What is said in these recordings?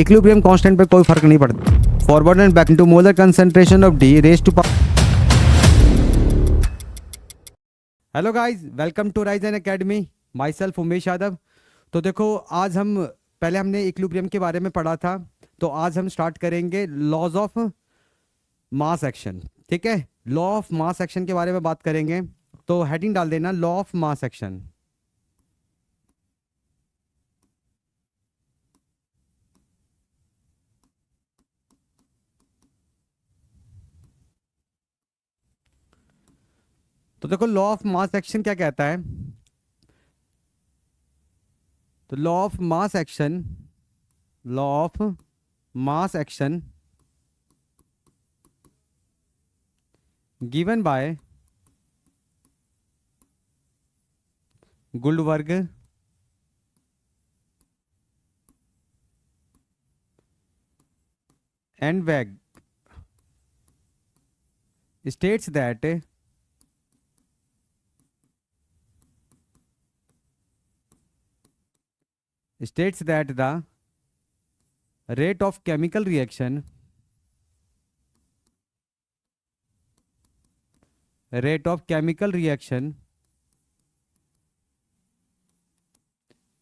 Equilibrium constant पे कोई फर्क नहीं पड़ता। Forward and back into molar concentration of D raise to. Hello guys, welcome to Raizen Academy. Myself Umesh Yadav. तो देखो, आज हम पहले हमने इक्विलिब्रियम के बारे में पढ़ा था, तो आज हम स्टार्ट करेंगे लॉज ऑफ मास एक्शन। ठीक है, लॉ ऑफ मास एक्शन के बारे में बात करेंगे। तो हेडिंग डाल देना लॉ ऑफ मास एक्शन। तो देखो, लॉ ऑफ मास एक्शन क्या कहता है। तो law of mass action, law of mass action given by Guldberg and Waage states that the rate of chemical reaction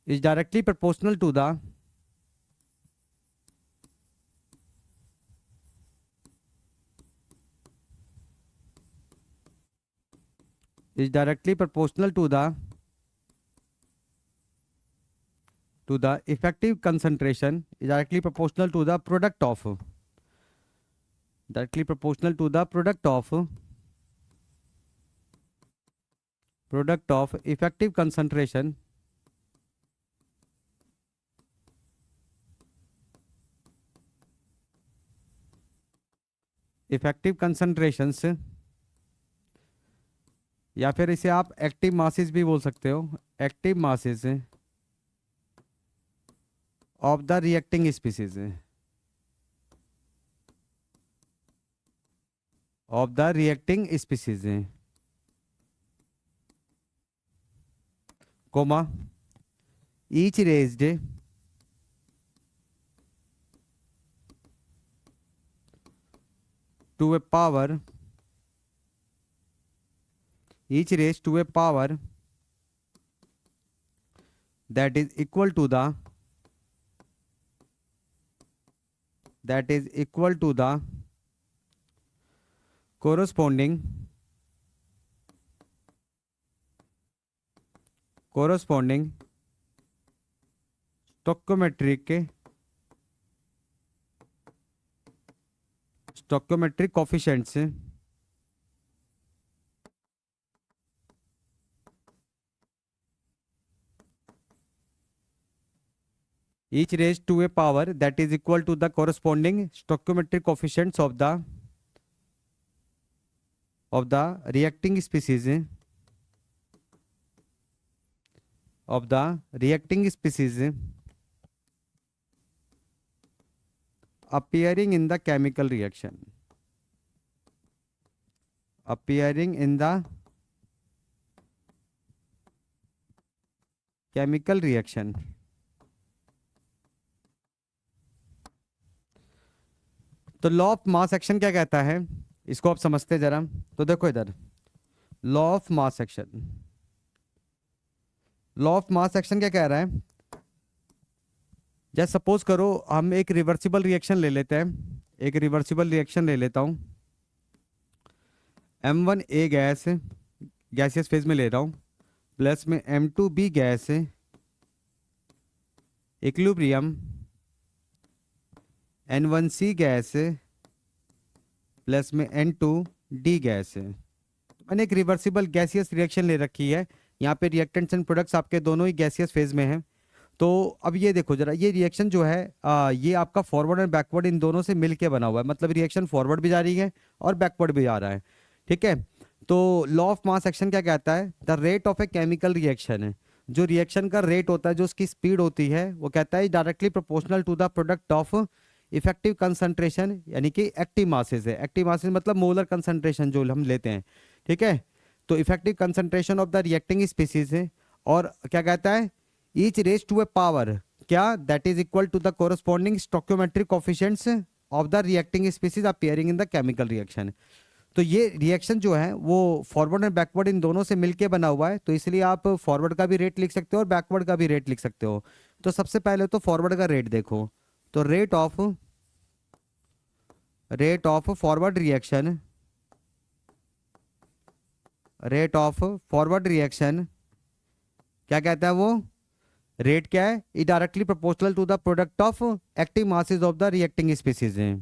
is directly proportional to the effective concentration, is directly proportional to the product of effective concentration effective concentrations, या फिर इसे आप active masses भी बोल सकते हो, active masses of the reacting species, comma each raised to a power each raised to a power that is equal to the corresponding stoichiometric coefficients each raised to a power that is equal to the corresponding stoichiometric coefficients of the reacting species appearing in the chemical reaction, तो law of mass action क्या कहता है, इसको आप समझते जरा। तो देखो इधर, लॉ ऑफ मास एक्शन क्या कह रहा है। जैसे सपोज करो हम एक रिवर्सिबल रिएक्शन ले लेते हैं, एक रिवर्सिबल रिएक्शन ले लेता हूं। M1A गैस, गैसियस फेज में ले रहा हूं, प्लस में M2B gas equilibrium, N1C gas plus में N2D गैस। मैंने एक रिवर्सिबल गैसियस रिएक्शन ले रखी है, यहाँ पे रिएक्टेंट्स एंड प्रोडक्ट्स आपके दोनों ही गैसियस फेज में हैं। तो अब ये देखो जरा, ये रिएक्शन जो है ये आपका फॉरवर्ड और बैकवर्ड इन दोनों से मिलके बना हुआ है, मतलब रिएक्शन फॉरवर्ड भी जा रही है और बैकवर्ड भी आ रहा है। ठीक है, तो लॉ ऑफ मास एक्शन क्या कहता है, the rate of a chemical reaction है, जो रिएक्शन का रेट होता है, जो उसकी स्पीड होती है, वो कहता है directly proportional to the product of effective concentration, यानी कि एक्टिव मासेस है। एक्टिव मासेस मतलब मोलर कंसंट्रेशन जो हम लेते हैं। ठीक है, तो effective concentration of the reacting species है। और क्या कहता है, each raise to a power, क्या, that is equal to the corresponding stoichiometric coefficients of the reacting species appearing in the chemical reaction. तो ये रिएक्शन जो है वो फॉरवर्ड एंड बैकवर्ड इन दोनों से मिलके बना हुआ है, तो इसलिए आप फॉरवर्ड का भी रेट लिख सकते हो और बैकवर्ड का भी रेट लिख सकते हो। तो सबसे पहले तो फॉरवर्ड का रेट देखो, तो rate of forward reaction, rate of forward reaction क्या कहता है वो, रेट क्या है, ई directly proportional to the product of active masses of the reacting species है।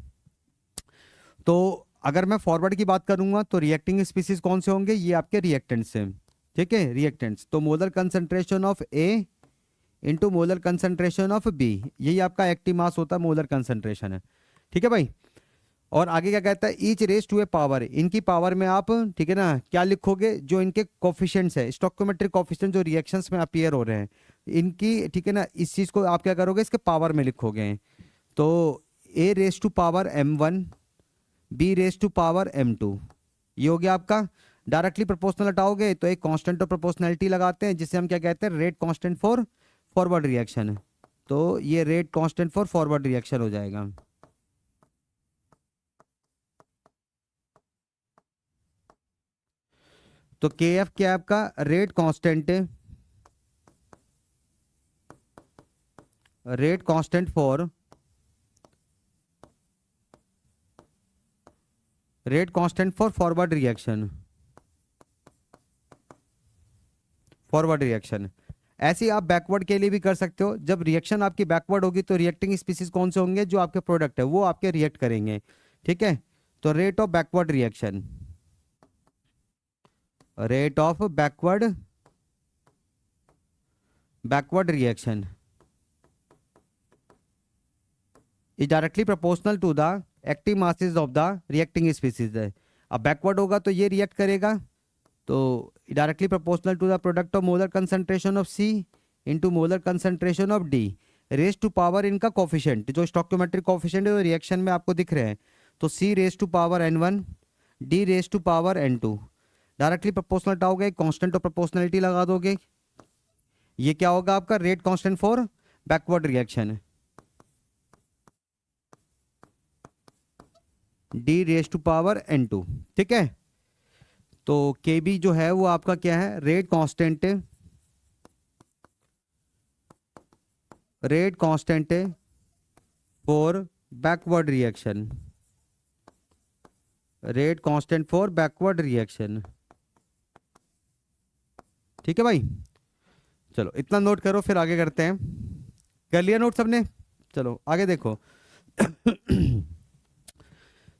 तो अगर मैं फॉरवर्ड की बात करूंगा तो रिएक्टिंग स्पीसीज कौन से होंगे, ये आपके रिएक्टेंट्स हैं, ठीक है, रिएक्टेंट्स। तो molar concentration of A into molar concentration of B, यही आपका एक्टिव मास होता है, मोलर कंसंट्रेशन है, ठीक है भाई। और आगे क्या कहता है, each raise to a power, इनकी पावर में आप, ठीक है ना, क्या लिखोगे, जो इनके कोफिशिएंट्स है, स्टोइकोमेट्रिक कोफिशिएंट जो रिएक्शंस में अपीयर हो रहे हैं इनकी, ठीक है ना, इस चीज को आप क्या करोगे, इसके पावर में लिखोगे। तो A raise to power m1, B raise to power m2, ये हो गया आपका। डायरेक्टली प्रोपोर्शनल हटाओगे तो एक कांस्टेंट ऑफ प्रोपोर्शनैलिटी लगाते हैं, जिसे हम क्या कहते हैं, rate constant for forward reaction. तो ये rate constant for forward reaction हो जाएगा। तो के एफ क्या है आपका, rate constant, rate constant for, rate constant for forward reaction, forward reaction. ऐसे ही आप बैकवर्ड के लिए भी कर सकते हो, जब रिएक्शन आपकी बैकवर्ड होगी तो रिएक्टिंग स्पीसीज कौन से होंगे, जो आपके प्रोडक्ट है वो आपके रिएक्ट करेंगे, ठीक है। तो rate of backward reaction, rate of backward, backward reaction is directly proportional to the active masses of the reacting species है। अब बैकवर्ड होगा तो ये रिएक्ट करेगा, तो directly proportional to the product of molar concentration of C into molar concentration of D, raise to power इनका coefficient, जो stoichiometric coefficient है रिएक्शन में आपको दिख रहे हैं, तो C raise to power n1, D raise to power n2। Directly proportional हटाओगे, कांस्टेंट ऑफ प्रोपोर्शनलिटी लगा दोगे, ये क्या होगा आपका, rate constant for backward reaction, D raise to power n2, ठीक है। तो के बी जो है वो आपका क्या है, rate constant, rate constant for backward reaction, rate constant for backward reaction, ठीक है भाई। चलो इतना नोट करो, फिर आगे करते हैं। कर लिया नोट सबने, चलो आगे देखो।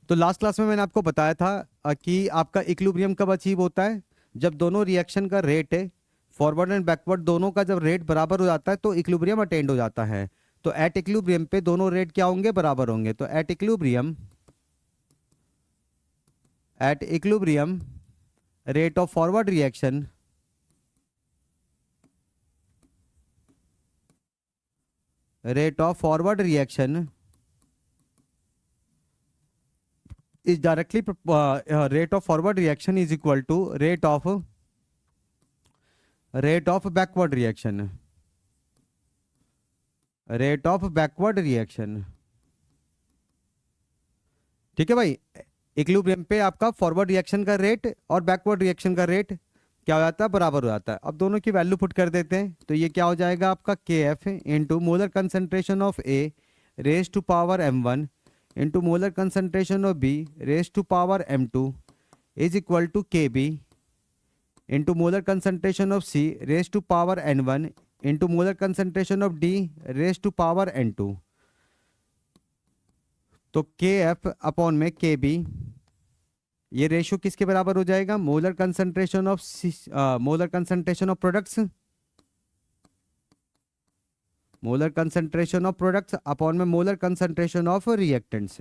तो लास्ट क्लास में मैंने आपको बताया था कि आपका इक्विलिब्रियम कब अचीव होता है, जब दोनों रिएक्शन का रेट है, फॉरवर्ड एंड बैकवर्ड दोनों का जब रेट बराबर हो जाता है तो इक्विलिब्रियम अटेंड हो जाता है। तो एट इक्विलिब्रियम पे दोनों रेट क्या होंगे, बराबर होंगे। तो at equilibrium, at equilibrium rate of forward reaction, rate of forward reaction is directly rate of forward reaction is equal to rate of backward reaction, rate of backward reaction, ठीक है भाई। इक्विलिब्रियम पे आपका फॉरवर्ड रिएक्शन का rate और backward reaction का rate क्या हो जाता है, बराबर हो जाता है। अब दोनों की वैल्यू पुट कर देते हैं, तो ये क्या हो जाएगा आपका, K F into molar concentration of A raise to power m1 into molar concentration of B raise to power m2 is equal to K B into molar concentration of C raise to power n1 into molar concentration of D raise to power n2। तो के F upon में के B, ये ratio किसके बराबर हो जाएगा, molar concentration of molar concentration of products, molar concentration of products upon में molar concentration of reactants,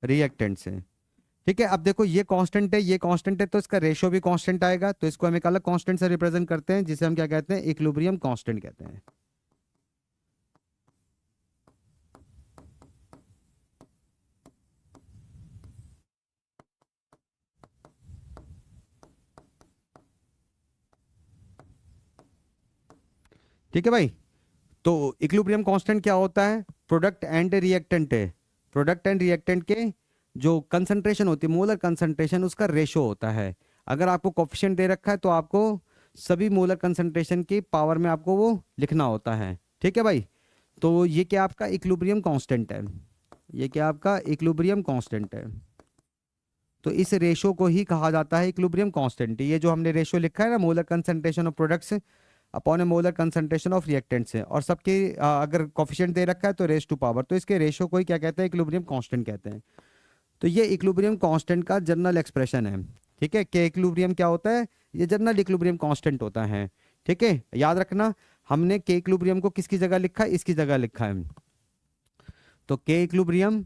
reactants है, ठीक है। अब देखो ये कांस्टेंट है, ये कांस्टेंट है, तो इसका रेशियो भी कांस्टेंट आएगा, तो इसको हम एक अलग कांस्टेंट से रिप्रेजेंट करते हैं, जिसे हम क्या कहते हैं, इक्विलिब्रियम कांस्टेंट कहते हैं। ठीक है भाई। तो इक्विलिब्रियम कांस्टेंट क्या होता है? प्रोडक्ट एंड रिएक्टेंट है, प्रोडक्ट एंड रिएक्टेंट के जो कंसंट्रेशन होती है, मोलर कंसंट्रेशन, उसका रेशो होता है। अगर आपको कोफिशिएंट दे रखा है तो आपको सभी मोलर कंसंट्रेशन की पावर में आपको वो लिखना होता है। ठीक है भाई। तो ये क्या आपका इक्विलिब्रियम कांस्टेंट है, ये क्या आपका इक्विलिब्रियम कांस्टेंट है। तो इस रेशो को ही कहा जाता है इक्विलिब्रियम कांस्टेंट। ये जो हमने रेशो लिखा है ना, molar concentration of products upon a molar concentration of reactants है, और सबके अगर कोफिशिएंट दे रखा है तो रेस टू पावर, तो इसके रेशो को ही क्या कहते हैं? इक्विलिब्रियम कांस्टेंट कहते हैं। तो ये इक्विलिब्रियम कांस्टेंट का जनरल एक्सप्रेशन है। ठीक है, के इक्विलिब्रियम क्या होता है? ये जनरल इक्विलिब्रियम कांस्टेंट होता है। ठीक है, याद रखना हमने के इक्विलिब्रियम को किसकी जगह लिखा है? इसकी जगह लिखा है। तो के इक्विलिब्रियम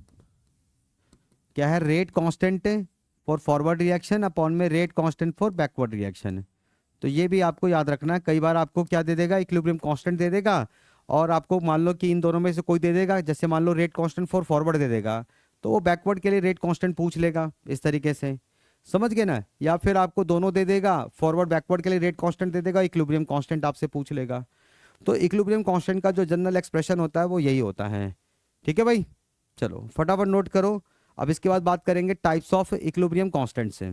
क्या है? Rate constant for forward reaction upon में rate constant for backward reaction. तो ये भी आपको याद रखना है। कई बार आपको क्या दे देगा? इक्विलिब्रियम कांस्टेंट दे देगा, और आपको मान लो कि इन दोनों में से कोई दे देगा, जैसे मान लो रेट कांस्टेंट फॉर फॉरवर्ड दे देगा, तो वो बैकवर्ड के लिए रेट कांस्टेंट पूछ लेगा इस तरीके से, समझ गए ना? या फिर आपको दोनों दे देगा, फॉरवर्ड बैकवर्ड के लिए रेट कांस्टेंट दे देगा, इक्विलिब्रियम कांस्टेंट आपसे पूछ लेगा। तो इक्विलिब्रियम कांस्टेंट का जो जनरल एक्सप्रेशन होता है वो यही होता है। ठीक है भाई, चलो फटाफट नोट करो। अब इसके बाद बात करेंगे टाइप्स ऑफ इक्विलिब्रियम कांस्टेंट से।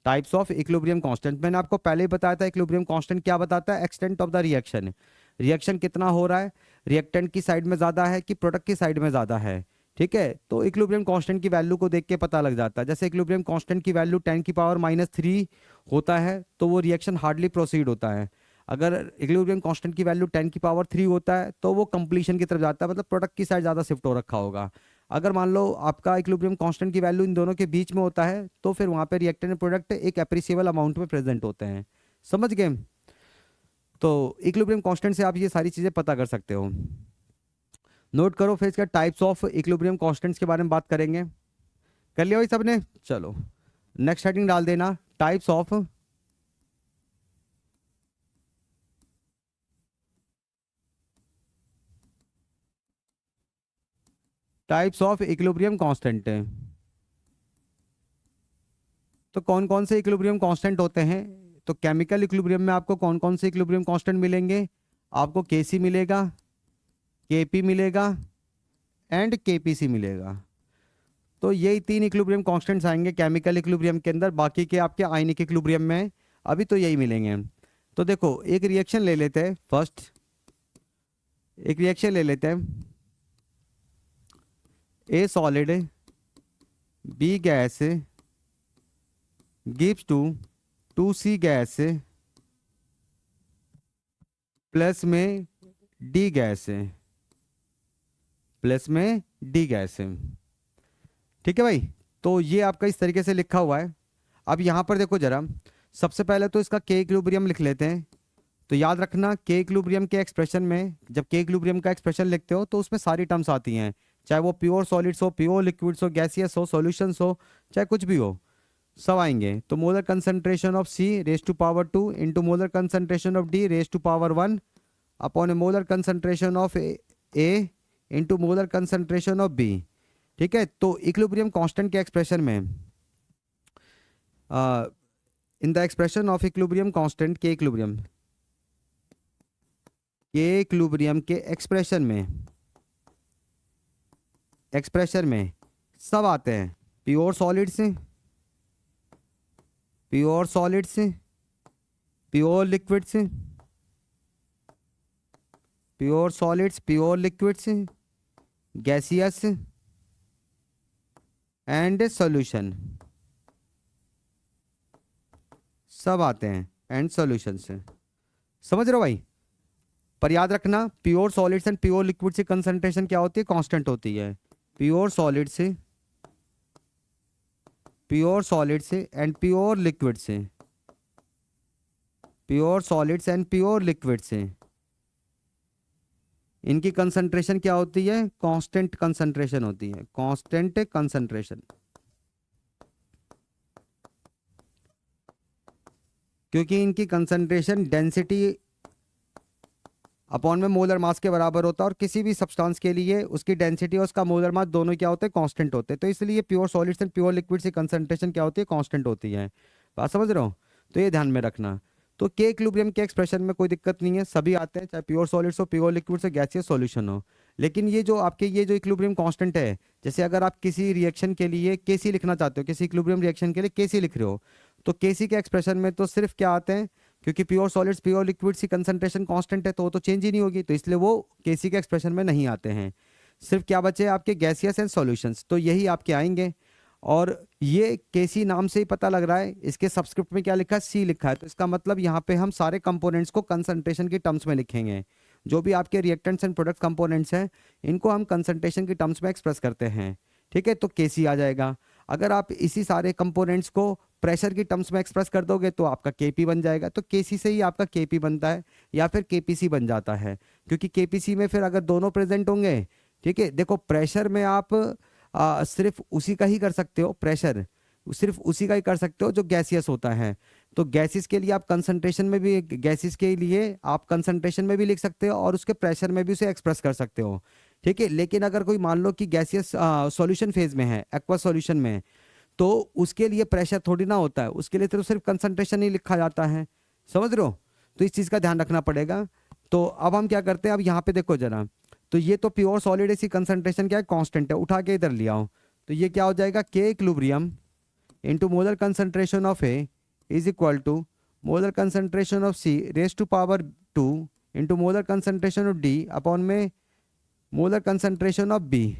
टाइप्स ऑफ इक्विलिब्रियम कांस्टेंट मैंने आपको पहले ही बताया था। इक्विलिब्रियम कांस्टेंट क्या बताता है? Extent of the reaction, reaction कितना हो रहा है, रिएक्टेंट की साइड में ज़्यादा है कि प्रोडक्ट की साइड में ज़्यादा है। ठीक है, तो इक्विलिब्रियम कांस्टेंट की वैल्यू को देख के पता लग जाता है। जैसे इक्विलिब्रियम कांस्टेंट की वैल्यू 10⁻³ होता है तो वो रिएक्शन हार्डली प्रोसीड होता है। अगर इक्विलिब्रियम कांस्टेंट की वैल्यू 10⁻³ होता है तो वो कंप्लीशन की तरफ जाता है, मतलब प्रोडक्ट की साइड ज़्यादा शिफ्ट हो रखा होगा। अगर मान लो आपका इक्विलिब्रियम कांस्टेंट की वैल्यू इन दोनों के बीच में होता है तो फिर वहाँ पे रिएक्टेंट एंड प्रोडक्ट एक एप्रिसिएबल अमाउंट में प्रेजेंट होते हैं। समझ गए? तो इक्विलिब्रियम कांस्टेंट से आप ये सारी चीज़ें पता कर सकते हो। नोट करो। फिर इसका टाइप्स ऑफ इक्विलिब्रियम कांस्टेंट्स के बारे में बात करेंगे। कर लिया भाई सबने? चलो नेक्स्ट हेडिंग डाल देना, टाइप्स ऑफ इक्विलिब्रियम कांस्टेंट। तो कौन कौन से इक्विलिब्रियम कांस्टेंट होते हैं? तो केमिकल इक्विलिब्रियम में आपको कौन कौन से इक्विलिब्रियम कांस्टेंट मिलेंगे? आपको केसी मिलेगा, केपी मिलेगा एंड केपीसी मिलेगा। तो यही 3 इक्विलिब्रियम कांस्टेंट्स आएंगे केमिकल इक्विलिब्रियम के अंदर। बाकी के आपके आयनिक इक्विलिब्रियम में अभी तो यही मिलेंगे। तो देखो एक रिएक्शन ले लेते हैं। फर्स्ट एक रिएक्शन ले लेते हैं। A solid B gas gives to 2C gas plus में डी गैस, प्लस में डी गैस। ठीक है भाई, तो ये आपका इस तरीके से लिखा हुआ है। अब यहाँ पर देखो जरा, सबसे पहले तो इसका के इक्विलिब्रियम लिख लेते हैं। तो याद रखना के इक्विलिब्रियम के एक्सप्रेशन में, जब के इक्विलिब्रियम का एक्सप्रेशन लिखते हो तो उसमें सारी टर्म्स आती हैं, चाहे वो प्योर सॉलिड्स हो, प्योर लिक्विड्स हो, गैसियस हो, सॉल्यूशंस हो, चाहे कुछ भी हो, सब आएंगे। तो molar concentration of C raise to power 2 into molar concentration of D raise to power 1 upon a molar concentration of A into molar concentration of B। ठीक है, तो इक्विलिब्रियम कांस्टेंट के एक्सप्रेशन में, in the expression of equilibrium constant के equilibrium के expression में सब आते हैं। Pure solids, pure solids, pure liquids, pure solids, pure liquids, gaseous and solution, सब आते हैं एंड सॉल्यूशन से। समझ रहे हो भाई? पर याद रखना pure solids and pure liquid से कंसंट्रेशन क्या होती है? कांस्टेंट होती है। प्योर सॉलिड से, प्योर सॉलिड से एंड प्योर लिक्विड से, pure solids and pure liquid से इनकी कंसंट्रेशन क्या होती है? कांस्टेंट कंसंट्रेशन होती है, कांस्टेंट कंसंट्रेशन। क्योंकि इनकी कंसंट्रेशन डेंसिटी अपॉन में मोलर मास के बराबर होता है, और किसी भी सब्सटेंस के लिए उसकी डेंसिटी और उसका मोलर मास दोनों क्या होते हैं? कांस्टेंट होते हैं। तो इसलिए pure solids and pure liquids की कंसंट्रेशन क्या होती है? कांस्टेंट होती है। बात समझ रहे हो? तो ये ध्यान में रखना। तो के इक्विलिब्रियम के एक्सप्रेशन में कोई दिक्कत नहीं है, सभी आते हैं, चाहे प्योर सॉलिड्स हो, प्योर लिक्विड्स हो, गैसियस सॉल्यूशन हो। लेकिन ये जो आपके ये जो इक्विलिब्रियम कांस्टेंट है, जैसे अगर आप किसी रिएक्शन के लिए केसी लिखना चाहते हो, किसी इक्विलिब्रियम रिएक्शन के लिए केसी लिख रहे हो, तो केसी के एक्सप्रेशन में तो सिर्फ क्या आते हैं, क्योंकि प्योर सॉलिड्स प्योर लिक्विड्स की कंसंट्रेशन कांस्टेंट है तो वो तो चेंज ही नहीं होगी, तो इसलिए वो केसी के एक्सप्रेशन में नहीं आते हैं। सिर्फ क्या बचे आपके गैसियस एंड सॉल्यूशंस, तो यही आपके आएंगे। और ये केसी नाम से ही पता लग रहा है, इसके सबस्क्रिप्ट में क्या लिखा है, सी लिखा है, तो इसका मतलब यहाँ पे हम सारे कंपोनेंट्स को कंसंट्रेशन की टर्म्स में लिखेंगे। जो भी आपके रिएक्टेंट्स एंड प्रोडक्ट कंपोनेंट्स हैं, इनको हम कंसंट्रेशन की टर्म्स में एक्सप्रेस करते हैं। ठीक है, तो केसी आ जाएगा। अगर आप इसी सारे कंपोनेंट्स को प्रेशर की टर्म्स में एक्सप्रेस कर दोगे तो आपका केपी बन जाएगा। तो केसी से ही आपका केपी बनता है या फिर केपीसी बन जाता है, क्योंकि केपीसी में फिर अगर दोनों प्रेजेंट होंगे, ठीक है, देखो प्रेशर में आप सिर्फ उसी का ही कर सकते हो, प्रेशर सिर्फ उसी का ही कर सकते हो जो गैसियस होता है। तो गैसेस के लिए आप कंसंट्रेशन में भी, गैसेस के लिए आप कंसंट्रेशन में भी लिख सकते हो और उसके प्रेशर में भी उसे एक्सप्रेस कर सकते हो। ठीक है, लेकिन अगर कोई मान लो कि गैसियस सॉल्यूशन फेज में है, एक्वा सॉल्यूशन में, तो उसके लिए प्रेशर थोड़ी ना होता है, उसके लिए तो सिर्फ कंसंट्रेशन ही लिखा जाता है। समझ रहे हो? तो इस चीज़ का ध्यान रखना पड़ेगा। तो अब हम क्या करते हैं, अब यहाँ पे देखो जरा, तो ये तो प्योर सॉलिड इसी कंसंट्रेशन क्या है, कांस्टेंट है, उठा के इधर लिया हूँ, तो ये क्या हो जाएगा, K equilibrium into molar concentration of A is equal to molar concentration of C raise to power 2 into molar concentration of D upon में मोलर कंसंट्रेशन ऑफ बी।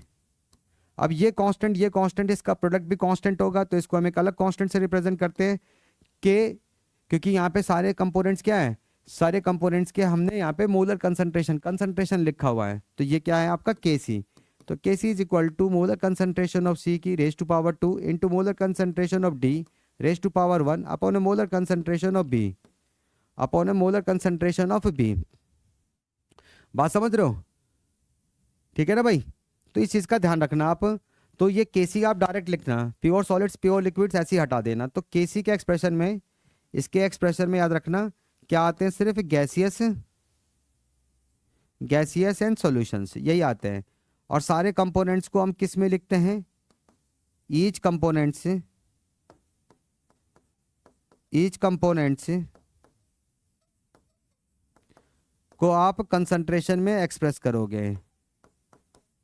अब ये कांस्टेंट इसका प्रोडक्ट भी कांस्टेंट होगा, तो इसको हम एक अलग कांस्टेंट से रिप्रेजेंट करते हैं के, क्योंकि यहाँ पे सारे कंपोनेंट्स क्या है, सारे कंपोनेंट्स के हमने यहाँ पे मोलर कंसंट्रेशन लिखा हुआ है, तो ये क्या है आपका के सी। तो K C is equal to molar concentration of C की raise to power 2 into molar concentration of D raise to power 1 upon molar concentration of B upon molar concentration of B. बात समझ रहे हो? ठीक है ना भाई? तो इस चीज़ का ध्यान रखना आप। तो ये केसी आप डायरेक्ट लिखना, प्योर सॉलिड्स प्योर लिक्विड्स ऐसे ही हटा देना। तो केसी के एक्सप्रेशन में, इसके एक्सप्रेशन में याद रखना क्या आते हैं, सिर्फ गैसियस एंड सॉल्यूशंस यही आते हैं। और सारे कंपोनेंट्स को हम किस में लिखते हैं, ईच कंपोनेंट्स को आप कंसंट्रेशन में एक्सप्रेस करोगे,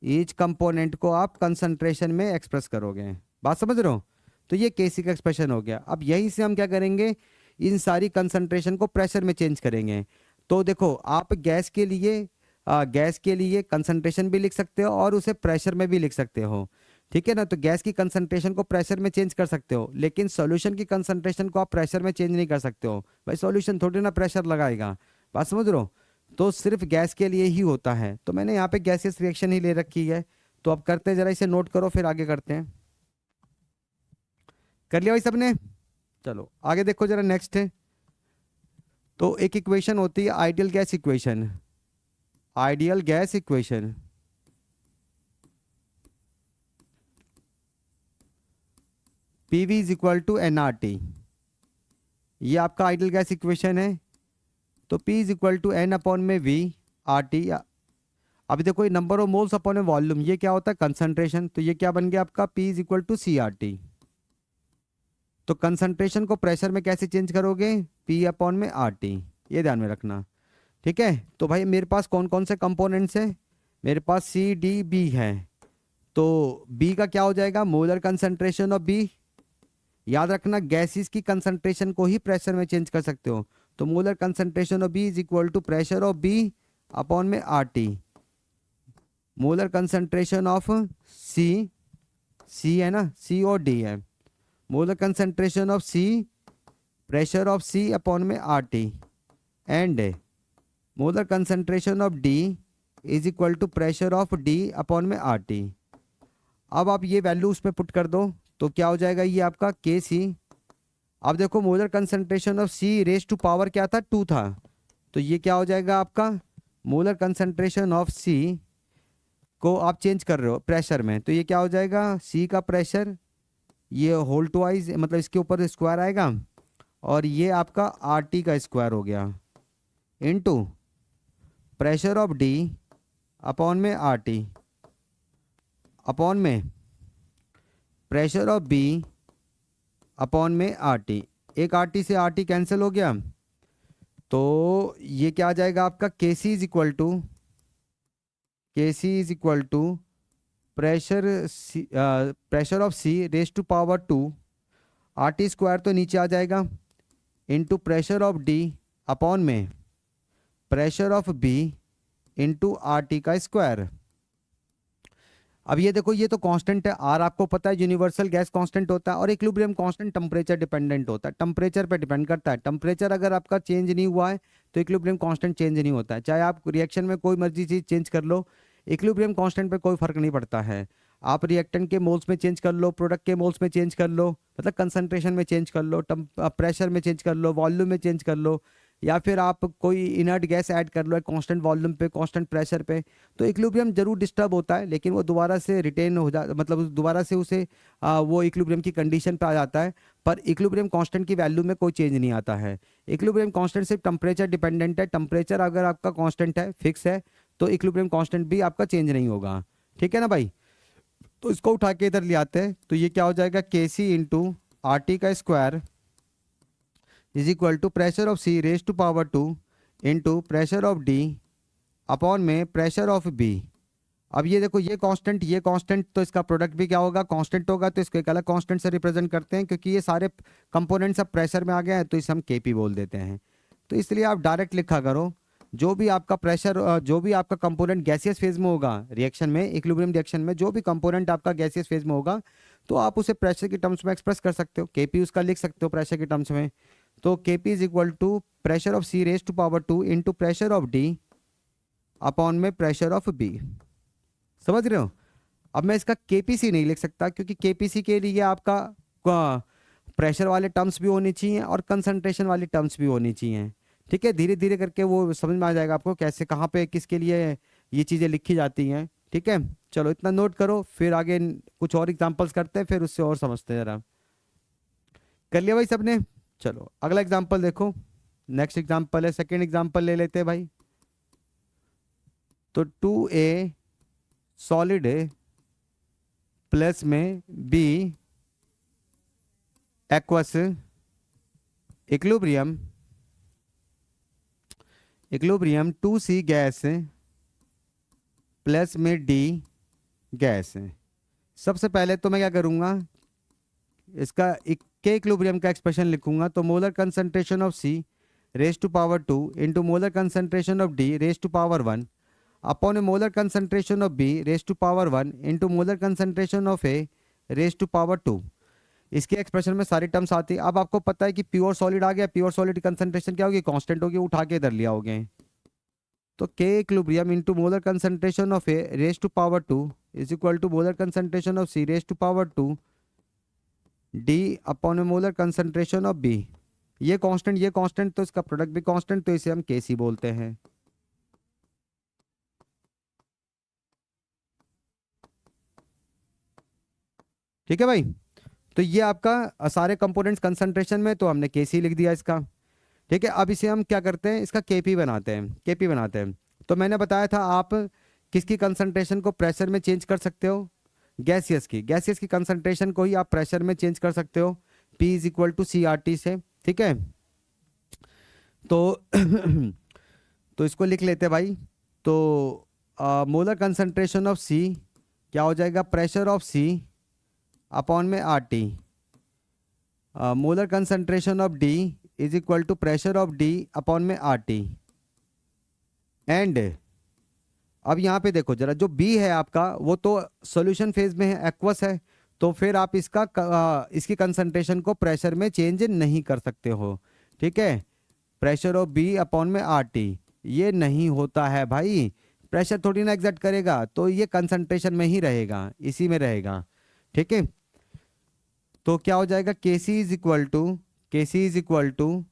ईच कंपोनेंट को आप कंसंट्रेशन में एक्सप्रेस करोगे। बात समझ रहे हो? तो ये केसी का एक्सप्रेशन हो गया। अब यहीं से हम क्या करेंगे, इन सारी कंसंट्रेशन को प्रेशर में चेंज करेंगे। तो देखो आप गैस के लिए कंसंट्रेशन भी लिख सकते हो और उसे प्रेशर में भी लिख सकते हो। ठीक है ना? तो गैस की कंसंट्रेशन को प्रेशर में चेंज कर सकते हो, लेकिन सॉल्यूशन की कंसंट्रेशन को आप प्रेशर में चेंज नहीं कर सकते हो। भाई सॉल्यूशन थोड़ी ना प्रेशर लगाएगा। बात समझ रहे हो? तो सिर्फ गैस के लिए ही होता है। तो मैंने यहाँ पे गैसियस रिएक्शन ही ले रखी है। तो अब करते हैं, जरा इसे नोट करो फिर आगे करते हैं। कर लिया भाई सबने? चलो आगे देखो जरा, नेक्स्ट है। तो एक इक्वेशन होती है ideal gas equation, PV is equal to NRT. ये आपका आइडियल गैस इक्वेशन है। तो P is equal to N upon में वी आर टी। अभी देखो ये नंबर ऑफ मोल्स अपॉन में वॉल्यूम, ये क्या होता है, कंसंट्रेशन। तो ये क्या बन गया आपका, P is equal to C R T. तो कंसंट्रेशन को प्रेशर में कैसे चेंज करोगे, P अपॉन में आर टी, ये ध्यान में रखना। ठीक है? तो भाई मेरे पास कौन कौन से कंपोनेंट्स हैं, मेरे पास सी डी बी है। तो B का क्या हो जाएगा, मोलर कंसंट्रेशन ऑफ B। याद रखना गैसेस की कंसंट्रेशन को ही प्रेशर में चेंज कर सकते हो। तो molar concentration of B is equal to pressure of B upon में R T. Molar concentration of C है ना, C और D है। Molar concentration of C, pressure of C upon में R T, and molar concentration of D is equal to pressure of D upon में R T. अब आप ये value उसमें पुट कर दो, तो क्या हो जाएगा ये आपका के सी। अब देखो molar concentration of C raise to power क्या था, 2 था। तो ये क्या हो जाएगा आपका, मोलर कंसंट्रेशन ऑफ सी को आप चेंज कर रहे हो प्रेशर में, तो ये क्या हो जाएगा, सी का प्रेशर, ये होल ट्वाइस मतलब इसके ऊपर स्क्वायर आएगा, और ये आपका आर टी का स्क्वायर हो गया, into pressure of D upon में आर टी अपॉन में प्रेशर ऑफ बी अपॉन में आर टी। एक आर टी से आर टी कैंसिल हो गया, तो ये क्या आ जाएगा आपका, K C is equal to pressure C, pressure of C raise to power 2 R T square तो नीचे आ जाएगा, into pressure of D upon में pressure of B into R T का स्क्वायर। अब ये देखो, ये तो कांस्टेंट है, आर आपको पता है यूनिवर्सल गैस कांस्टेंट होता है, और इक्विलिब्रियम कांस्टेंट टेम्परेचर डिपेंडेंट होता है, टेम्परेचर पे डिपेंड करता है। टेम्परेचर अगर आपका चेंज नहीं हुआ है तो इक्विलिब्रियम कांस्टेंट चेंज नहीं होता है, चाहे आप रिएक्शन में कोई मर्जी चीज चेंज कर लो, इक्विलिब्रियम कांस्टेंट पे कोई फर्क नहीं पड़ता है। आप रिएक्टेंट के मोल्स में चेंज कर लो, प्रोडक्ट के मोल्स में चेंज कर लो, मतलब कंसंट्रेशन में चेंज कर लो, प्रेशर में चेंज कर लो, वॉल्यूम में चेंज कर लो, या फिर आप कोई इनर्ट गैस ऐड कर लो कांस्टेंट वॉल्यूम पे, कांस्टेंट प्रेशर पे, तो इक्विलिब्रियम जरूर डिस्टर्ब होता है, लेकिन वो दोबारा से रिटेन हो जा, मतलब दोबारा से उसे वो इक्विलिब्रियम की कंडीशन पे आ जाता है। पर इक्विलिब्रियम कांस्टेंट की वैल्यू में कोई चेंज नहीं आता है। इक्विलिब्रियम कांस्टेंट सिर्फ टेम्परेचर डिपेंडेंट है, टेम्परेचर अगर आपका कांस्टेंट है, फिक्स है, तो इक्विलिब्रियम कांस्टेंट भी आपका चेंज नहीं होगा। ठीक है ना भाई। तो इसको उठा के इधर ले आते हैं, तो ये क्या हो जाएगा, K C into R T का square is equal to pressure of C raise to power 2 into pressure of D upon में प्रेशर ऑफ बी। अब ये देखो, ये कांस्टेंट, तो इसका प्रोडक्ट भी क्या होगा, कांस्टेंट होगा, तो इसको एक अलग कांस्टेंट से रिप्रेजेंट करते हैं, क्योंकि ये सारे कंपोनेंट्स अब प्रेशर में आ गए हैं, तो इसे हम केपी बोल देते हैं। तो इसलिए आप डायरेक्ट लिखा करो, जो भी आपका प्रेशर, जो भी आपका कंपोनेंट गैसियस फेज में होगा रिएक्शन में, इक्विलिब्रियम रिएक्शन में जो भी कंपोनेंट आपका गैसियस फेज में होगा, तो आप उसे प्रेशर की टर्म्स में एक्सप्रेस कर सकते हो, केपी उसका लिख सकते हो प्रेशर की टर्म्स में। तो KP is equal to pressure of C raise to power 2 into pressure of D upon में प्रेशर ऑफ बी। समझ रहे हो। अब मैं इसका केपीसी नहीं लिख सकता, क्योंकि केपीसी के लिए आपका प्रेशर वाले टर्म्स भी होनी चाहिए और कंसंट्रेशन वाली टर्म्स भी होनी चाहिए। ठीक है, धीरे धीरे करके वो समझ में आ जाएगा आपको कैसे, कहाँ पे किसके लिए ये चीज़ें लिखी जाती हैं। ठीक है, चलो इतना नोट करो, फिर आगे कुछ और एग्जांपल्स करते हैं, फिर उससे और समझते हैं जरा। कर लिया भाई सबने। चलो अगला एग्जांपल देखो, नेक्स्ट एग्जांपल है, सेकेंड एग्जांपल ले लेते हैं भाई। तो 2A सॉलिड प्लस में B aqueous equilibrium 2C gas plus में D गैस। सबसे पहले तो मैं क्या करूँगा, इसका के इक्विलिब्रियम का एक्सप्रेशन लिखूंगा, तो molar concentration of C raise to power 2 into molar concentration of D raise to power 1 upon a molar concentration of B raise to power 1 into molar concentration of A raise to power 2। इसके expression में सारी terms आती है। अब आपको पता है कि प्योर सॉलिड आ गया, प्योर सॉलिड की कंसंट्रेशन क्या होगी, कांस्टेंट होगी, उठा के इधर लिया होगे। तो K equilibrium into molar concentration of A raise to power 2 is equal to molar concentration of C raise to power 2 D upon molar concentration of B. ये कांस्टेंट, तो इसका प्रोडक्ट भी कांस्टेंट, तो इसे हम केसी बोलते हैं। ठीक है भाई। तो ये आपका सारे कंपोनेंट्स कंसंट्रेशन में, तो हमने केसी लिख दिया इसका। ठीक है, अब इसे हम क्या करते हैं, इसका केपी बनाते हैं, तो मैंने बताया था आप किसकी कंसंट्रेशन को प्रेशर में चेंज कर सकते हो, गैसियस की कंसंट्रेशन को ही आप प्रेशर में चेंज कर सकते हो, P is equal to C R T से। ठीक है, तो तो इसको लिख लेते हैं भाई। तो मोलर कंसंट्रेशन ऑफ C क्या हो जाएगा, प्रेशर ऑफ C अपॉन में R T. Molar concentration of D is equal to pressure of D upon में आर टी। एंड अब यहाँ पे देखो जरा, जो B है आपका वो तो सॉल्यूशन फेज में है, एक्वस है, तो फिर आप इसकी कंसंट्रेशन को प्रेशर में चेंज नहीं कर सकते हो। ठीक है, प्रेशर ऑफ B अपॉन में आर टी ये नहीं होता है भाई, प्रेशर थोड़ी ना एग्जर्ट करेगा, तो ये कंसंट्रेशन में ही रहेगा, इसी में रहेगा। ठीक है, तो क्या हो जाएगा, KC is equal to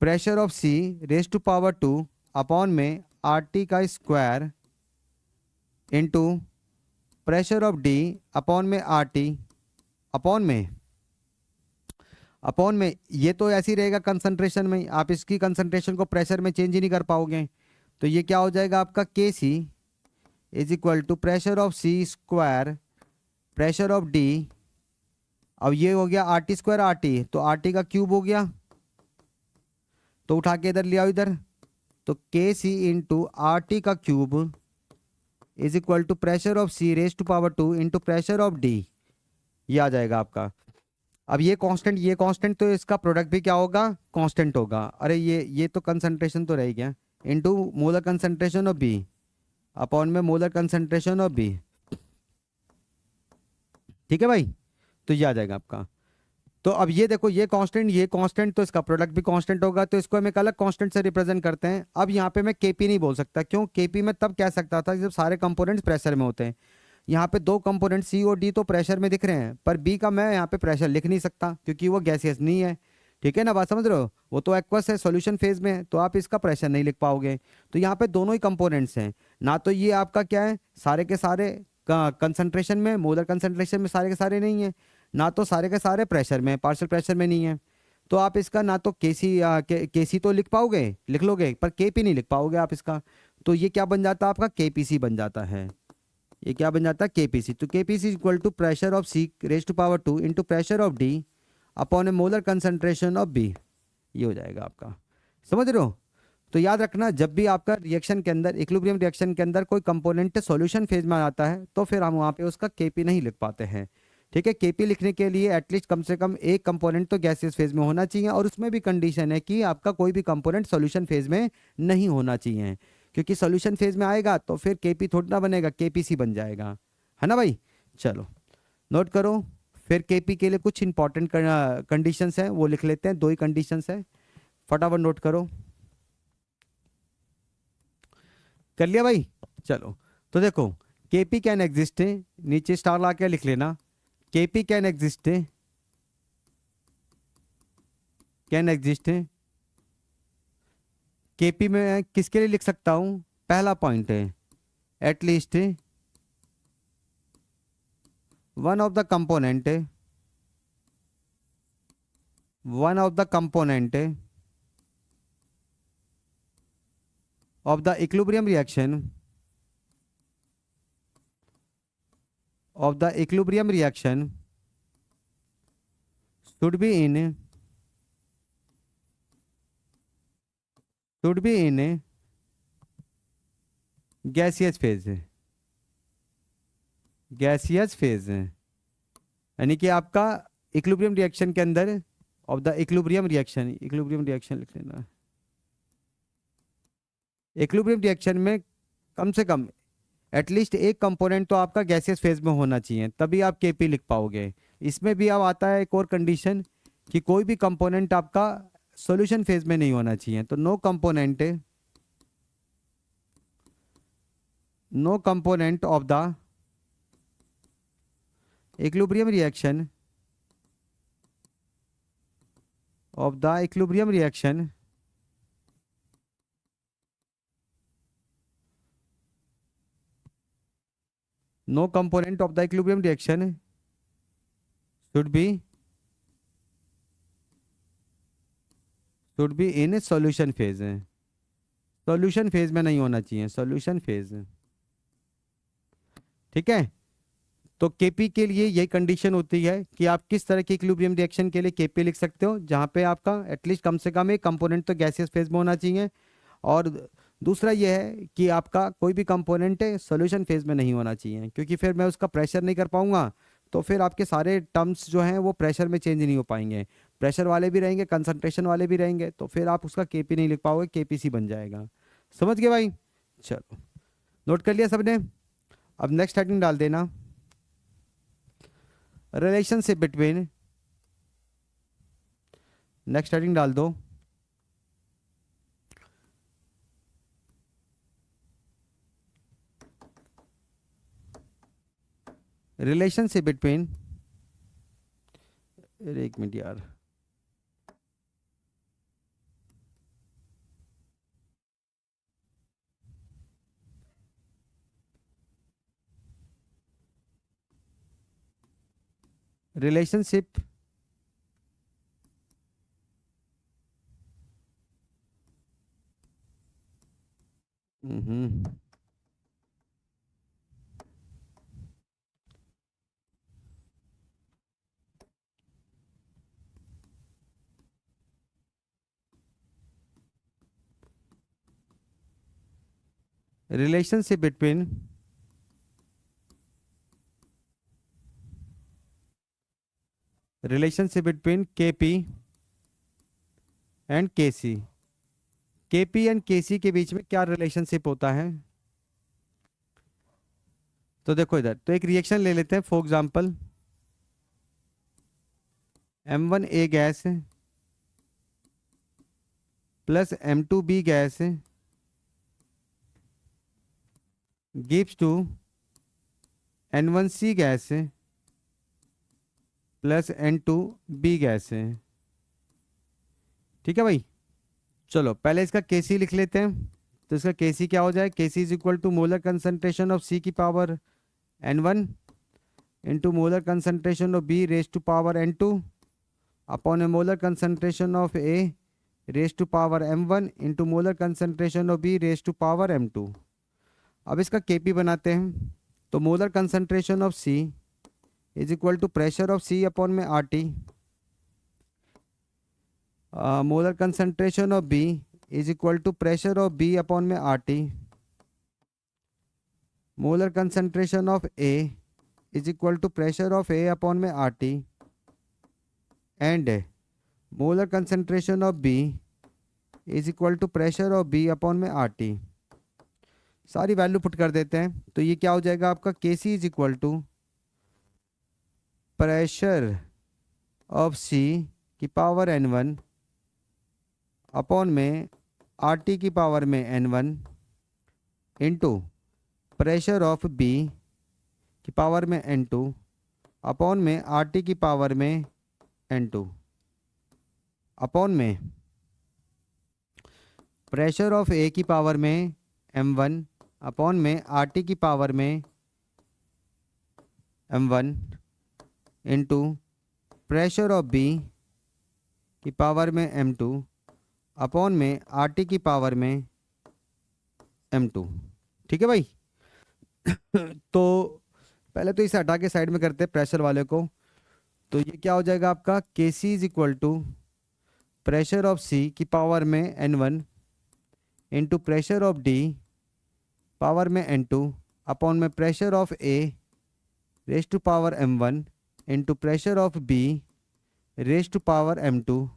pressure of C raise to power 2 upon में आर टी का square into pressure of D upon में आर टी अपॉन में ये तो ऐसे ही रहेगा कंसंट्रेशन में, आप इसकी कंसंट्रेशन को प्रेशर में चेंज ही नहीं कर पाओगे। तो ये क्या हो जाएगा आपका, K C is equal to pressure of C square pressure of D। अब ये हो गया R T square R T, तो आर टी का क्यूब हो गया, तो उठा के इधर ले आओ इधर। तो K C into R T का cube is equal to pressure of C raise to power 2 into pressure of D. ये आ जाएगा आपका। अब ये कांस्टेंट तो इसका प्रोडक्ट भी क्या होगा, कांस्टेंट होगा। अरे ये तो कंसंट्रेशन तो रह गया, into molar concentration of B upon में मोलर कंसंट्रेशन ऑफ बी। ठीक है भाई, तो ये आ जाएगा आपका। तो अब ये देखो, ये कांस्टेंट तो इसका प्रोडक्ट भी कांस्टेंट होगा, तो इसको हम एक अलग कांस्टेंट से रिप्रेजेंट करते हैं। अब यहाँ पे मैं केपी नहीं बोल सकता, क्यों? केपी में तब कह सकता था जब सारे कंपोनेंट्स प्रेशर में होते हैं। यहाँ पे दो कंपोनेंट सी और डी तो प्रेशर में दिख रहे हैं, पर बी का मैं यहाँ पे प्रेशर लिख नहीं सकता क्योंकि वो गैसियस नहीं है। ठीक है ना, बात समझ रहे हो? वो तो एक्वस है, सॉल्यूशन फेज में है, तो आप इसका प्रेशर नहीं लिख पाओगे। तो यहाँ पे दोनों ही कंपोनेंट्स हैं ना, तो ये आपका क्या है, सारे के सारे कंसंट्रेशन में, मोलर कंसंट्रेशन में सारे के सारे नहीं है, ना तो सारे के सारे प्रेशर में, पार्शियल प्रेशर में नहीं है। तो आप इसका ना तो केसी तो लिख पाओगे, लिख लोगे, पर केपी नहीं लिख पाओगे आप इसका। तो ये क्या बन जाता है आपका, केपीसी बन जाता है। ये क्या बन जाता है, केपीसी। तो KPC equal to pressure of C raise to power 2 into pressure of D upon a molar concentration of B. ये हो जाएगा आपका, समझ रहे हो? तो याद रखना, जब भी आपका रिएक्शन के अंदर, इक्विलिब्रियम रिएक्शन के अंदर कोई कंपोनेंट सॉल्यूशन फेज में आता है, तो फिर हम वहाँ पे उसका केपी नहीं लिख पाते हैं। ठीक है, केपी लिखने के लिए एटलीस्ट कम से कम एक कंपोनेंट तो गैसियस फेज में होना चाहिए, और उसमें भी कंडीशन है कि आपका कोई भी कंपोनेंट सॉल्यूशन फेज में नहीं होना चाहिए, क्योंकि सॉल्यूशन फेज में आएगा तो फिर केपी थोड़ा ना बनेगा, केपीसी बन जाएगा, है ना भाई? चलो नोट करो। फिर केपी के लिए कुछ इंपॉर्टेंट कंडीशंस हैं, वो लिख लेते हैं, दो ही कंडीशंस हैं, फटाफट नोट करो। कर लिया भाई? चलो, तो देखो, केपी कैन एग्जिस्ट है, नीचे स्टार ला के लिख लेना, केपी कैन एग्जिस्ट है, कैन एग्जिस्ट है। केपी में किसके लिए लिख सकता हूं? पहला पॉइंट है at least one of the component, one of the component of the equilibrium reaction, of the equilibrium reaction should be in gaseous phase, gaseous phase है। यानी कि आपका इक्विलिब्रियम रिएक्शन के अंदर, of the equilibrium reaction, equilibrium reaction लिख लेना, equilibrium reaction में कम से कम एटलीस्ट एक कंपोनेंट तो आपका गैसियस फेज में होना चाहिए, तभी आप केपी लिख पाओगे। इसमें भी अब आता है एक और कंडीशन कि कोई भी कंपोनेंट आपका सॉल्यूशन फेज में नहीं होना चाहिए। तो no component of the equilibrium reaction, of the equilibrium reaction no component of the equilibrium reaction should be in solution phase, solution phase में नहीं होना चाहिए, सॉल्यूशन फेज। ठीक है, तो केपी के लिए यही कंडीशन होती है कि आप किस तरह के इक्विलिब्रियम रिएक्शन के लिए केपी लिख सकते हो, जहां पे आपका एटलीस्ट कम से कम एक कंपोनेंट तो गैसियस फेज में होना चाहिए, और दूसरा यह है कि आपका कोई भी कंपोनेंट है सॉल्यूशन फेज में नहीं होना चाहिए, क्योंकि फिर मैं उसका प्रेशर नहीं कर पाऊंगा, तो फिर आपके सारे टर्म्स जो हैं वो प्रेशर में चेंज नहीं हो पाएंगे, प्रेशर वाले भी रहेंगे, कंसंट्रेशन वाले भी रहेंगे, तो फिर आप उसका केपी नहीं लिख पाओगे, केपीसी बन जाएगा। समझ गए भाई? चलो, नोट कर लिया सबने? अब नेक्स्ट हेडिंग डाल देना, रिलेशनशिप बिटवीन, नेक्स्ट हेडिंग डाल दो, रिलेशनशिप बिटवीन, एक मिनट यार, relationship relationship between KP and KC. KP and KC के बीच में क्या रिलेशनशिप होता है? तो देखो इधर तो एक रिएक्शन ले लेते हैं, for example M1A gas plus M2B gas gives to N1C gas plus N2B gas है। ठीक है भाई, चलो पहले इसका केसी लिख लेते हैं। तो इसका केसी क्या हो जाए? KC is equal to molar concentration of C की power N1 into molar concentration of B raise to power N2 upon a molar concentration of A raise to power M1 into molar concentration of B raise to power M2। अब इसका KP बनाते हैं। तो molar concentration of C is equal to pressure of C upon में RT, molar concentration of B is equal to pressure of B upon में RT, molar concentration of A is equal to pressure of A upon में RT and molar concentration of B is equal to pressure of B upon में RT। सारी value put कर देते हैं। तो ये क्या हो जाएगा आपका? KC is equal to pressure of C की पावर N1 अपॉन में RT की पावर में N1 into pressure of B की पावर में N2 अपॉन में RT की पावर में N2 अपॉन में प्रेशर ऑफ ए की पावर में M1 अपॉन में RT की पावर में M1 into pressure of B की पावर में M2 अपॉन में RT की पावर में M2। ठीक है भाई। तो पहले तो इसे हटा के साइड में करते हैं प्रेशर वाले को। तो ये क्या हो जाएगा आपका? KC is equal to pressure of C की पावर में N1 into pressure of D power में N2 अपॉन में pressure of A raise to power M1 into pressure of B raise to power M2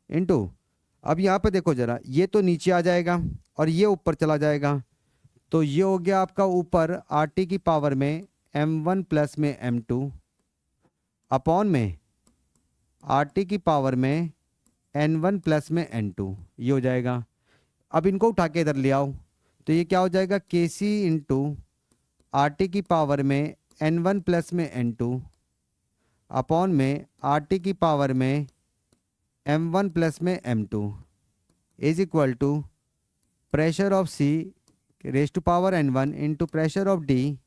into, अब यहाँ पे देखो जरा, ये तो नीचे आ जाएगा और ये ऊपर चला जाएगा। तो ये हो गया आपका ऊपर RT की पावर में M1 प्लस में M2 अपॉन में RT की पावर में N1 प्लस में N2, ये हो जाएगा। अब इनको उठा के इधर ले आओ। तो ये क्या हो जाएगा? KC इंटू RT की पावर में N1 प्लस में N2 अपॉन में RT की पावर में M1 प्लस में M2 is equal to pressure of C raise to power N1 into pressure of D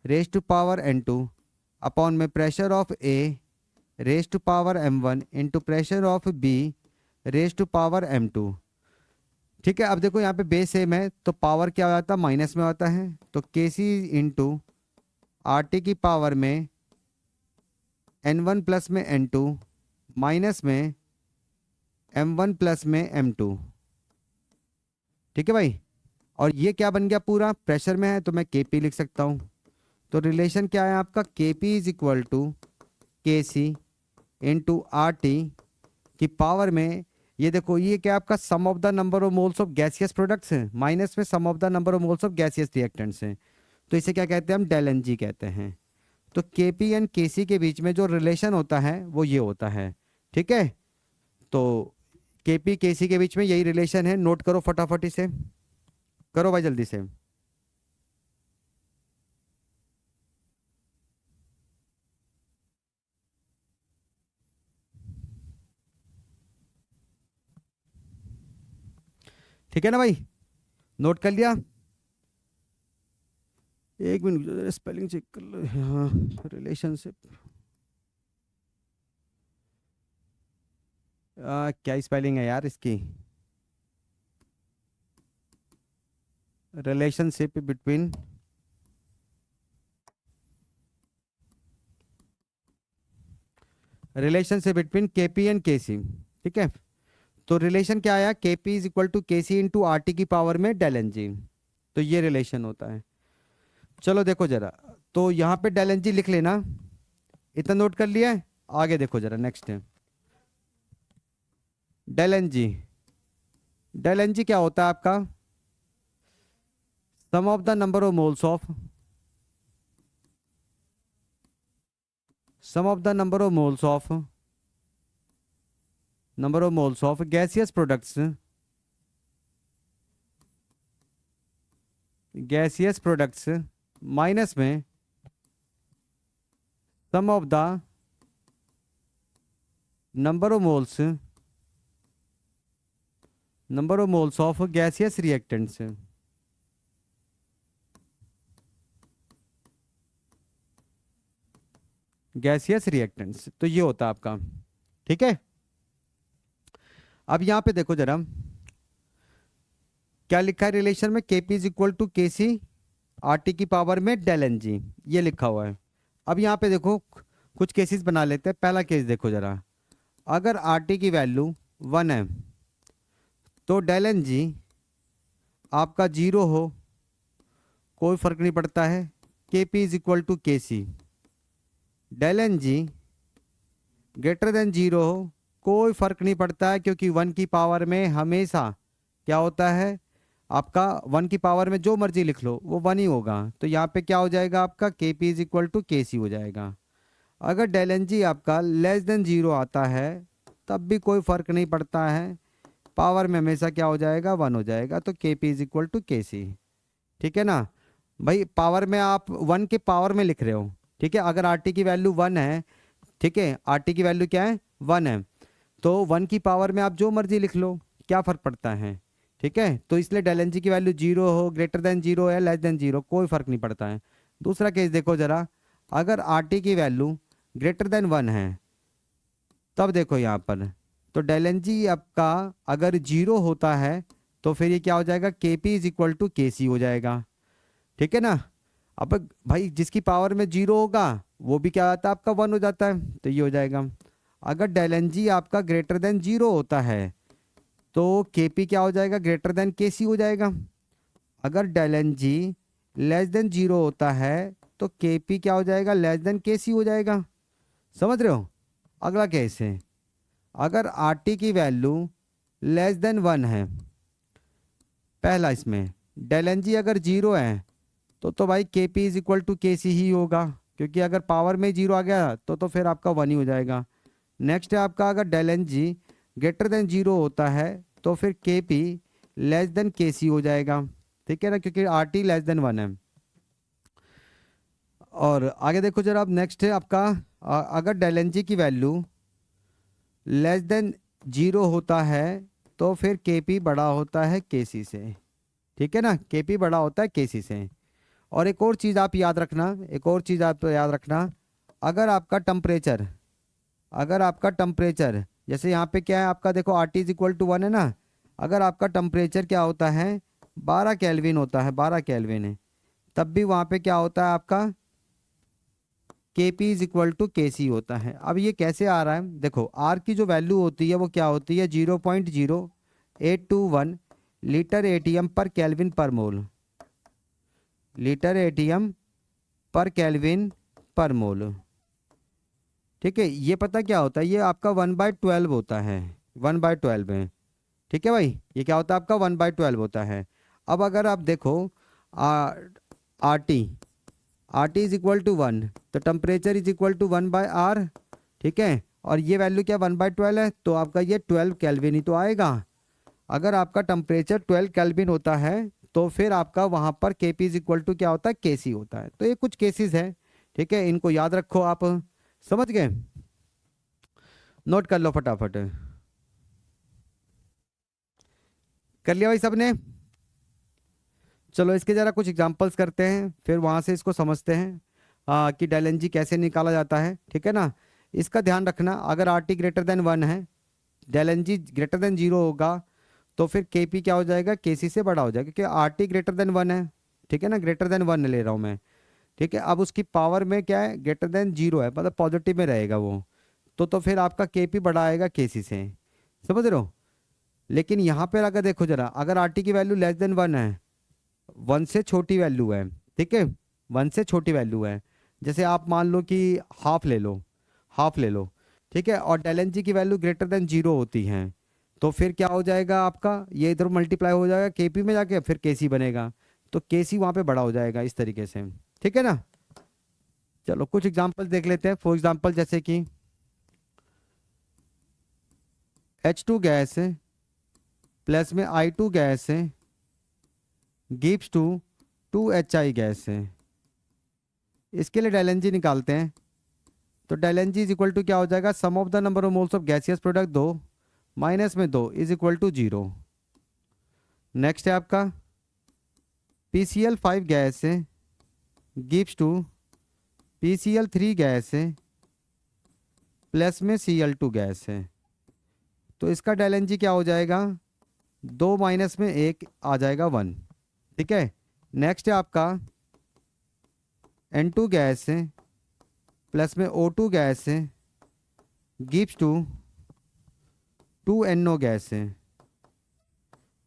raise to power N2 upon में pressure of A raise to power M1 into pressure of B raise to power M2। ठीक है, अब देखो यहाँ पे base same है तो power क्या हो जाता है? माइनस में होता है। तो KC इंटू RT की पावर में N1 प्लस में N2 माइनस में M1 प्लस में M2। ठीक है भाई। और ये क्या बन गया? पूरा प्रेशर में है तो मैं KP लिख सकता हूँ। तो रिलेशन क्या है आपका? KP is equal to KC into RT की पावर में, ये देखो ये क्या आपका sum of the number of moles of gaseous products है माइनस में sum of the number of moles of gaseous reactants हैं। तो इसे क्या कहते हैं? हम डेल NG कहते हैं। तो KP एंड KC के बीच में जो रिलेशन होता है वो ये होता है। ठीक है, तो KP KC के बीच में यही रिलेशन है। नोट करो फटाफट, इसे करो भाई जल्दी से। ठीक है ना भाई, नोट कर लिया? एक मिनट स्पेलिंग चेक कर लो। हाँ, रिलेशनशिप क्या स्पेलिंग है यार इसकी? Relationship between KP and KC। ठीक है, तो रिलेशन क्या आया? KP is equal to KC into RT की पावर में डेल NG। तो ये रिलेशन होता है। चलो देखो जरा, तो यहाँ पे डेल एन जी लिख लेना, इतना नोट कर लिया है। आगे देखो जरा, नेक्स्ट है del N G. Del N G क्या होता है आपका? Sum of the number of moles of, sum of the number of moles of gaseous products, gaseous products minus में sum of the number of moles of gaseous reactants. Gaseous reactants, तो ये होता है आपका। ठीक है, अब यहां पे देखो जरा क्या लिखा है रिलेशन में, KP is equal to K C R T की पावर में डेल एन जी, ये लिखा हुआ है। अब यहाँ पे देखो कुछ केसेस बना लेते हैं। पहला केस देखो जरा, अगर आर टी की वैल्यू 1 है तो डेल एन जी आपका 0 हो, कोई फर्क नहीं पड़ता है, के P is equal to K C. Del N G greater than 0 हो, कोई फर्क नहीं पड़ता है, क्योंकि 1 की पावर में हमेशा क्या होता है आपका, 1 की पावर में जो मर्जी लिख लो वो 1 ही होगा। तो यहाँ पे क्या हो जाएगा आपका, के P is equal to K सी हो जाएगा। अगर डेल एन जी आपका लेस देन 0 आता है तब भी कोई फर्क नहीं पड़ता है, पावर में हमेशा क्या हो जाएगा, 1 हो जाएगा। तो के P is equal to K सी। ठीक है ना भाई, पावर में आप 1 के पावर में लिख रहे हो। ठीक है, अगर आर टी की वैल्यू 1 है, ठीक है, आर टी की वैल्यू क्या है, 1 है, तो 1 की पावर में आप जो मर्जी लिख लो, क्या फ़र्क पड़ता है। ठीक है, तो इसलिए डेल एन जी की वैल्यू 0 हो, ग्रेटर देन 0 है, लेस देन 0, कोई फ़र्क नहीं पड़ता है। दूसरा केस देखो ज़रा, अगर आर टी की वैल्यू ग्रेटर देन 1 है, तब देखो यहाँ पर, तो डेल एन जी आपका अगर 0 होता है तो फिर ये क्या हो जाएगा, के P is equal to K सी हो जाएगा। ठीक है ना, अब भाई जिसकी पावर में 0 होगा वो भी क्या आता है आपका, 1 हो जाता है, तो ये हो जाएगा। अगर डेल एन जी आपका ग्रेटर देन 0 होता है तो के पी क्या हो जाएगा, ग्रेटर देन के सी हो जाएगा। अगर del N G less than 0 होता है तो के पी क्या हो जाएगा, लेस देन के सी हो जाएगा। समझ रहे हो। अगला केस है, अगर आर टी की वैल्यू लेस देन 1 है, पहला इसमें डेल एन जी अगर 0 है तो भाई के P is equal to K सी ही होगा, क्योंकि अगर पावर में 0 आ गया तो फिर आपका 1 ही हो जाएगा। नेक्स्ट है आपका, अगर del N G greater than 0 होता है तो फिर के पी लेस देन के सी हो जाएगा। ठीक है ना, क्योंकि आर टी लेस देन 1 है। और आगे देखो जरा, अब नेक्स्ट है आपका, अगर डेल एन जी की वैल्यू लेस देन 0 होता है तो फिर के पी बड़ा होता है के सी से। ठीक है ना, के पी बड़ा होता है के सी से। और एक और चीज़ आप याद रखना, एक और चीज़ आप याद रखना, अगर आपका टेम्परेचर, अगर आपका टेम्परेचर जैसे यहाँ पे क्या है आपका, देखो R T is equal to 1 है ना, अगर आपका टेम्परेचर क्या होता है, 12 केल्विन होता है, 12 केल्विन है, तब भी वहाँ पे क्या होता है आपका, के P is equal to K सी होता है। अब ये कैसे आ रहा है, देखो आर की जो वैल्यू होती है वो क्या होती है, 0.0821 लीटर एटीएम पर केल्विन पर मोल, लीटर एटीएम पर केल्विन पर मोल। ठीक है, ये पता क्या होता है, ये आपका 1/12 होता है, 1/12 है। ठीक है भाई, ये क्या होता है आपका 1/12 होता है। अब अगर आप देखो R T, R T is equal to 1, तो temperature is equal to 1/r। ठीक है, और ये वैल्यू क्या 1/12 है, तो आपका ये 12 केल्विन ही तो आएगा। अगर आपका टेम्परेचर 12 केल्विन होता है तो फिर आपका वहाँ पर के पी इज इक्वल टू क्या होता है, के सी होता है। तो ये कुछ केसेस है, ठीक है, इनको याद रखो आप। समझ गए, नोट कर लो फटाफट। कर लिया भाई सबने। चलो इसके ज़रा कुछ एग्जांपल्स करते हैं, फिर वहाँ से इसको समझते हैं कि डेल एन जी कैसे निकाला जाता है। ठीक है ना, इसका ध्यान रखना, अगर आर टी ग्रेटर देन 1 है, del N G greater than 0 होगा, तो फिर के पी क्या हो जाएगा, के सी से बड़ा हो जाएगा, क्योंकि आर टी ग्रेटर देन 1 है। ठीक है ना, ग्रेटर देन 1 ले रहा हूँ मैं। ठीक है, अब उसकी पावर में क्या है, ग्रेटर देन 0 है, मतलब पॉजिटिव में रहेगा वो, तो फिर आपका के पी बड़ा आएगा के सी से। समझ रहे हो। लेकिन यहाँ पर अगर देखो जरा, अगर आर टी की वैल्यू लेस देन 1 है वन से छोटी वैल्यू है, ठीक है, वन से छोटी वैल्यू है। जैसे आप मान लो कि हाफ ले लो, हाफ ले लो, ठीक है, और डेल एन जी की वैल्यू ग्रेटर देन जीरो होती है, तो फिर क्या हो जाएगा आपका, ये इधर मल्टीप्लाई हो जाएगा के पी में जाके, फिर के सी बनेगा, तो के सी वहाँ पर बड़ा हो जाएगा इस तरीके से, ठीक है ना। चलो कुछ एग्जाम्पल देख लेते हैं। फॉर एग्जाम्पल जैसे कि H2 गैस है प्लस में I2 गैस है गिव्स टू 2HI गैस है। इसके लिए डेल एन जी निकालते हैं, तो del N G is equal to क्या हो जाएगा, sum of the number of moles of gaseous product 2 minus में 2 इज इक्वल टू 0। नेक्स्ट है आपका PCl5 गैस है गिव्स टू PCl3 गैस है प्लस में Cl2 गैस है। तो इसका डेल एन जी क्या हो जाएगा, 2 माइनस में 1 आ जाएगा 1, ठीक है। नेक्स्ट है आपका N2 गैस है प्लस में O2 गैस है गिव्स टू 2NO गैस है,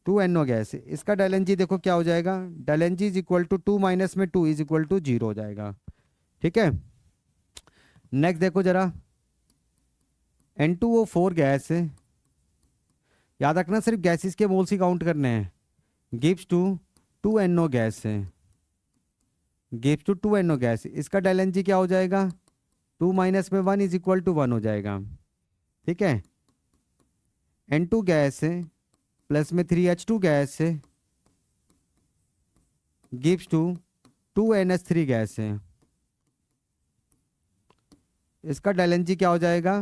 2NO गैस है। इसका डेल एन जी देखो क्या हो जाएगा, del N G is equal to 2 minus में 2 इज इक्वल टू 0 हो जाएगा, ठीक है। नेक्स्ट देखो जरा N2O4 गैस है, याद रखना सिर्फ गैसेस के मोल्स ही काउंट करने हैं, गिव्स टू 2NO गैस है, गिव्स टू 2NO गैस। इसका डेल एन जी क्या हो जाएगा, 2 माइनस में 1 इज इक्वल टू 1 हो जाएगा, ठीक है। N2 गैस है प्लस में 3H2 गैस है गिव्स टू 2NH3 गैस है। इसका डेल एन जी क्या हो जाएगा,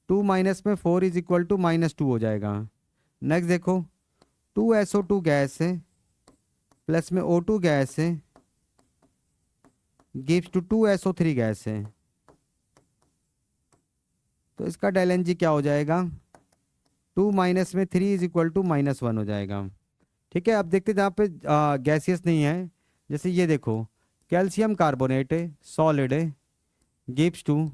2 माइनस में 4 इज इक्वल टू -2 हो जाएगा। नेक्स्ट देखो 2SO2 गैस है प्लस में O2 गैस है गिव्स टू 2SO3 गैस है। तो इसका डेल एन जी क्या हो जाएगा, 2 माइनस में 3 इज इक्वल टू -1 हो जाएगा, ठीक है। अब देखते जहाँ पे गैसियस नहीं है, जैसे ये देखो कैल्शियम कार्बोनेट है सॉलिड है gives to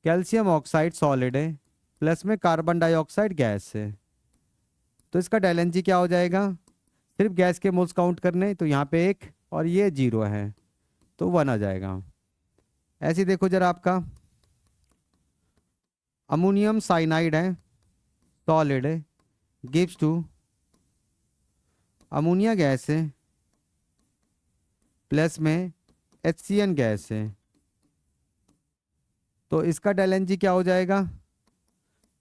calcium oxide solid है प्लस में कार्बन डाइऑक्साइड गैस है। तो इसका डेल एन जी क्या हो जाएगा, सिर्फ गैस के मोल्स काउंट करने, तो यहाँ पे 1 और ये 0 है, तो 1 आ जाएगा। ऐसे देखो जरा आपका अमोनियम साइनाइड है सॉलिड है गिव्स टू अमोनिया गैस है प्लस में HCN गैस है। तो इसका डेल एन जी क्या हो जाएगा,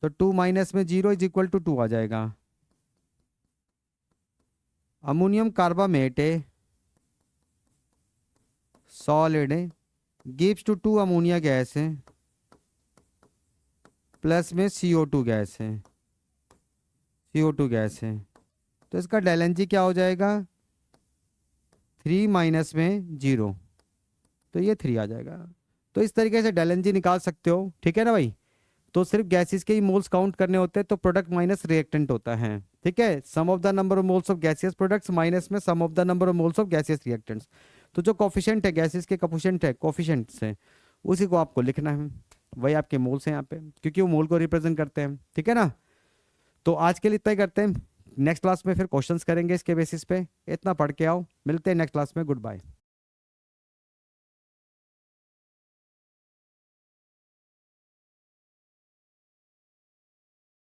तो 2 माइनस में 0 इज इक्वल टू 2 आ जाएगा। अमोनियम कार्बामेट है सॉलिड है गिव्स टू 2 अमोनिया गैस है प्लस में CO2 गैस है, CO2 गैस है। तो इसका डेल एन जी क्या हो जाएगा, 3 माइनस में 0, तो ये 3 आ जाएगा। तो इस तरीके से डेल एन जी निकाल सकते हो, ठीक है ना भाई। तो सिर्फ गैसेस के ही मोल्स काउंट करने होते हैं, तो प्रोडक्ट माइनस रिएक्टेंट होता है, ठीक है। Sum of the number of moles of gaseous products minus में sum of the number of moles of gaseous reactants. तो जो कोफिशिएंट है गैसेस के कोफिशिएंट है कोफिशिएंट्स है, उसी को आपको लिखना है, वही आपके मोल्स हैं यहाँ पे, क्योंकि वो मोल को रिप्रेजेंट करते हैं, ठीक है ना। तो आज के लिए इतना ही करते हैं, नेक्स्ट क्लास में फिर क्वेश्चंस करेंगे इसके बेसिस पे। इतना पढ़ के आओ, मिलते हैं नेक्स्ट क्लास में, गुड बाय।